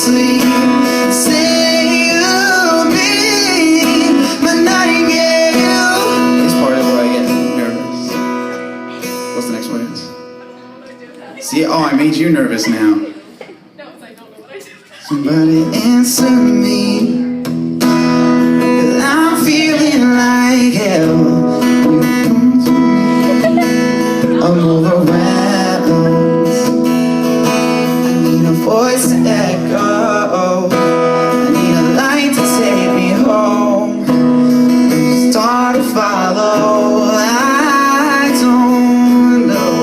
sleep. Say you'll be my nightingale. This part is where I get nervous. What's the next word? See, oh, I made you nervous now. Somebody answer me, 'cause I'm feeling like hell. I'm overwhelmed. I need a voice to echo. I need a light to take me home. A star to follow. I don't know.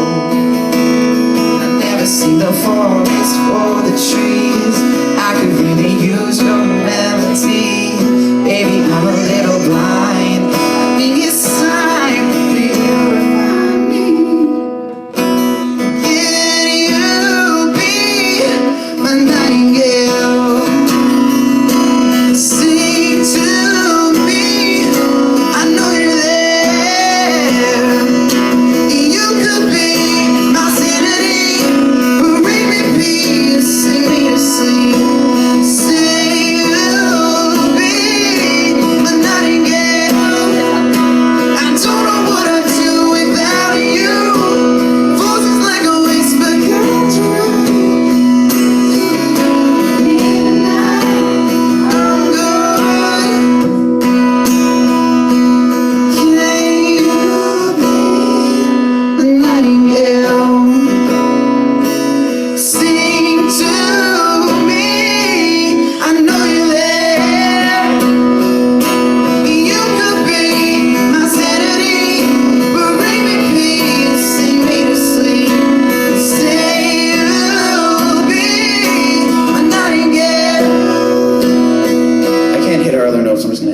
I've never seen the forest for the trees. I could really use your melody. Baby, I'm a little blind. I think it's time for you to remind me. Can you be my nightingale? Sing to me, I know you're there. You could be my sanity, bring me peace, sing me to sleep. I'm just gonna